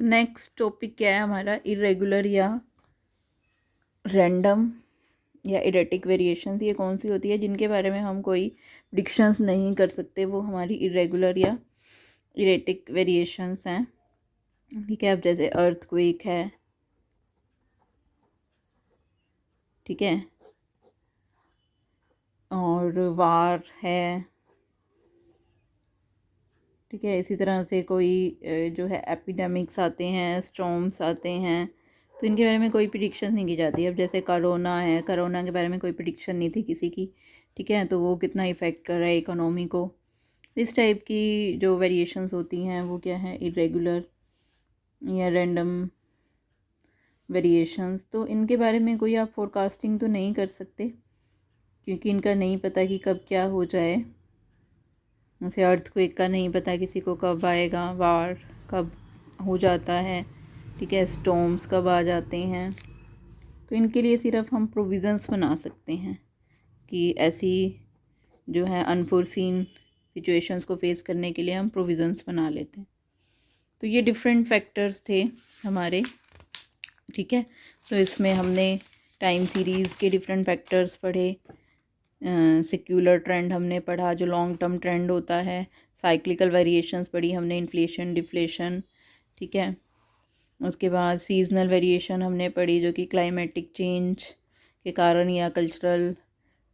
Next topic क्या है हमारा, इरेगुलर या रैंडम या इरेटिक वेरिएशंस। ये कौन सी होती है जिनके बारे में हम कोई प्रिडिक्शंस नहीं कर सकते, वो हमारी इरेगुलर या इरेटिक वेरिएशंस हैं। ठीक है, अब जैसे अर्थक्वेक है, ठीक है, और वार है, ठीक है। इसी तरह से कोई जो है एपिडेमिक्स आते हैं, स्टॉर्म्स आते हैं, तो इनके बारे में कोई प्रिडिक्शन नहीं की जाती। अब जैसे कोरोना है, कोरोना के बारे में कोई प्रिडिक्शन नहीं थी किसी की, ठीक है, तो वो कितना इफ़ेक्ट कर रहा है इकोनॉमी को। इस टाइप की जो वेरिएशंस होती हैं वो क्या है, इरेगुलर या रैंडम वेरिएशंस। तो इनके बारे में कोई आप फोरकास्टिंग तो नहीं कर सकते, क्योंकि इनका नहीं पता कि कब क्या हो जाए। जैसे अर्थक्वेक का नहीं पता किसी को कब आएगा, वार कब हो जाता है, ठीक है, स्टॉर्म्स कब आ जाते हैं। तो इनके लिए सिर्फ हम प्रोविज़न्स बना सकते हैं कि ऐसी जो है अनफोर्सीन सिचुएशंस को फेस करने के लिए हम प्रोविज़न्स बना लेते हैं। तो ये डिफरेंट फैक्टर्स थे हमारे, ठीक है। तो इसमें हमने टाइम सीरीज़ के डिफरेंट फैक्टर्स पढ़े, सेक्युलर ट्रेंड हमने पढ़ा जो लॉन्ग टर्म ट्रेंड होता है, साइक्लिकल वेरिएशंस पढ़ी हमने, इन्फ्लेशन डिफ्लेशन, ठीक है। उसके बाद सीजनल वेरिएशन हमने पढ़ी जो कि क्लाइमेटिक चेंज के कारण या कल्चरल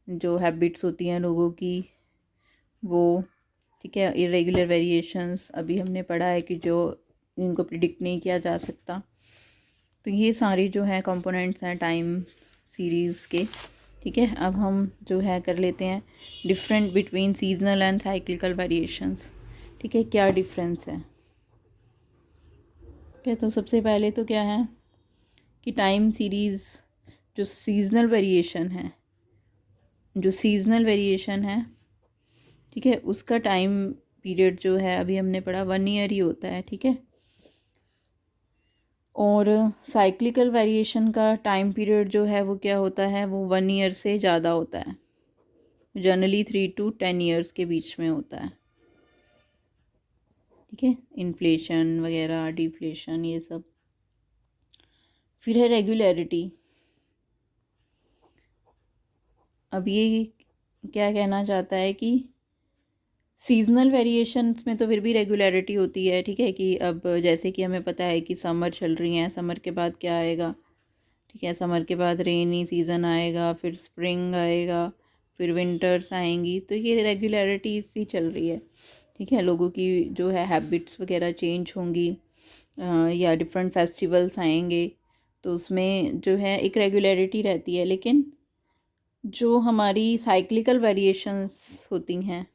जो हैबिट्स होती हैं लोगों की वो, ठीक है। इरेगुलर वेरिएशंस अभी हमने पढ़ा है कि जो इनको प्रिडिक्ट नहीं किया जा सकता। तो ये सारी जो है कंपोनेंट्स हैं टाइम सीरीज़ के, ठीक है। अब हम जो है कर लेते हैं different between seasonal and cyclical variations, ठीक है, क्या डिफरेंस है। ठीक है, तो सबसे पहले तो क्या है कि टाइम सीरीज़ जो सीजनल वेरिएशन है, ठीक है, उसका टाइम पीरियड जो है अभी हमने पढ़ा 1 ईयर ही होता है, ठीक है। और साइक्लिकल वेरिएशन का टाइम पीरियड जो है वो क्या होता है, वो 1 ईयर से ज़्यादा होता है, जनरली 3 to 10 ईयर्स के बीच में होता है, ठीक है। इन्फ्लेशन वगैरह, डिफ्लेशन, ये सब। फिर है रेगुलरिटी। अब ये क्या कहना चाहता है कि सीजनल वेरिएशंस में तो फिर भी रेगुलरिटी होती है, ठीक है, कि अब जैसे कि हमें पता है कि समर चल रही हैं, समर के बाद क्या आएगा, ठीक है, समर के बाद रेनी सीज़न आएगा, फिर स्प्रिंग आएगा, फिर विंटर्स आएंगी। तो ये रेगुलरिटी सी चल रही है, ठीक है। लोगों की जो है हैबिट्स वगैरह चेंज होंगी, या डिफरेंट फेस्टिवल्स आएंगे, तो उसमें जो है एक रेगुलरिटी रहती है। लेकिन जो हमारी साइक्लिकल वेरिएशंस होती हैं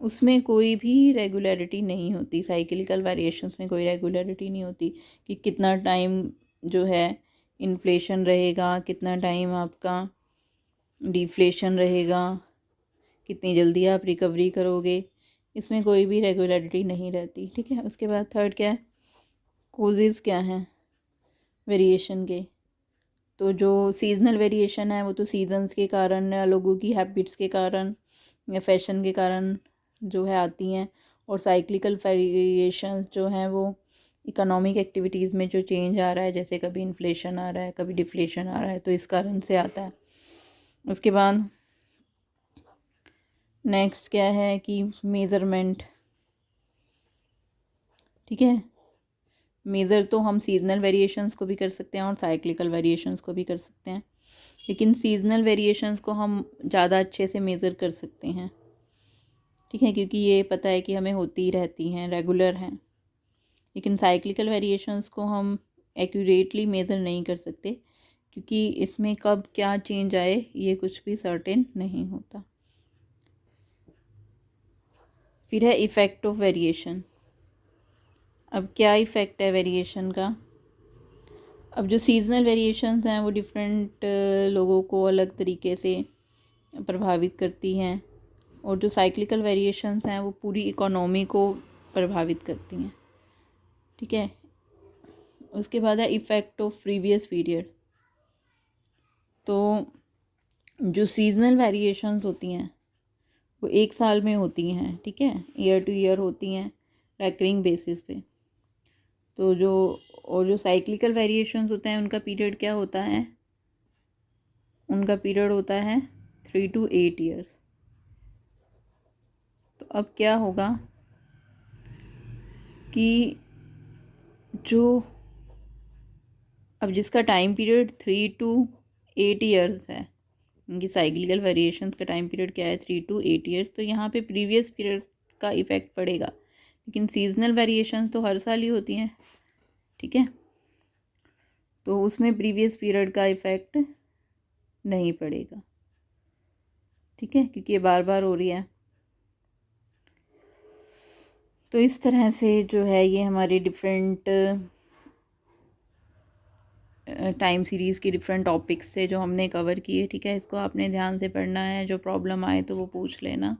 उसमें कोई भी रेगुलरिटी नहीं होती, साइक्लिकल वेरिएशंस में कोई रेगुलरिटी नहीं होती कि कितना टाइम जो है इन्फ्लेशन रहेगा, कितना टाइम आपका डिफ्लेशन रहेगा, कितनी जल्दी आप रिकवरी करोगे, इसमें कोई भी रेगुलरिटी नहीं रहती, ठीक है। उसके बाद थर्ड क्या है, कोजेज़ क्या हैं वेरिएशन के। तो जो सीजनल वेरिएशन है वो तो सीजन्स के कारण या लोगों की हैबिट्स के कारण या फैशन के कारण जो है आती हैं, और साइक्लिकल वेरिएशंस जो हैं वो इकोनॉमिक एक्टिविटीज़ में जो चेंज आ रहा है, जैसे कभी इन्फ्लेशन आ रहा है, कभी डिफ्लेशन आ रहा है, तो इस कारण से आता है। उसके बाद नेक्स्ट क्या है कि मेज़रमेंट, ठीक है। मेज़र तो हम सीजनल वेरिएशंस को भी कर सकते हैं और साइक्लिकल वेरिएशंस को भी कर सकते हैं, लेकिन सीजनल वेरिएशंस को हम ज़्यादा अच्छे से मेज़र कर सकते हैं, ठीक है, क्योंकि ये पता है कि हमें होती ही रहती हैं, रेगुलर हैं। लेकिन साइक्लिकल वेरिएशंस को हम एक्यूरेटली मेज़र नहीं कर सकते, क्योंकि इसमें कब क्या चेंज आए ये कुछ भी सर्टेन नहीं होता। फिर है इफ़ेक्ट ऑफ वेरिएशन। अब क्या इफ़ेक्ट है वेरिएशन का। अब जो सीजनल वेरिएशंस हैं वो डिफरेंट लोगों को अलग तरीके से प्रभावित करती हैं, और जो साइक्लिकल वेरिएशंस हैं वो पूरी इकोनॉमी को प्रभावित करती हैं, ठीक है। उसके बाद है इफ़ेक्ट ऑफ प्रीवियस पीरियड। तो जो सीजनल वेरिएशंस होती हैं वो 1 साल में होती हैं, ठीक है, ईयर टू ईयर होती हैं, रैकरिंग बेसिस पे। तो जो साइक्लिकल वेरिएशंस होते हैं उनका पीरियड क्या होता है, उनका पीरियड होता है 3 to 8 ईयर्स। तो अब क्या होगा कि जो अब जिसका टाइम पीरियड 3 to 8 ईयर्स है, इनकी साइक्लिकल वेरिएशंस का टाइम पीरियड क्या है 3 to 8 ईयर्स, तो यहाँ पे प्रीवियस पीरियड का इफ़ेक्ट पड़ेगा। लेकिन सीजनल वेरिएशंस तो हर साल ही होती हैं, ठीक है, तो उसमें प्रीवियस पीरियड का इफ़ेक्ट नहीं पड़ेगा, ठीक है, क्योंकि ये बार बार हो रही है। तो इस तरह से जो है ये हमारे डिफरेंट टाइम सीरीज़ की डिफरेंट टॉपिक्स से जो हमने कवर किए, ठीक है, इसको आपने ध्यान से पढ़ना है, जो प्रॉब्लम आए तो वो पूछ लेना।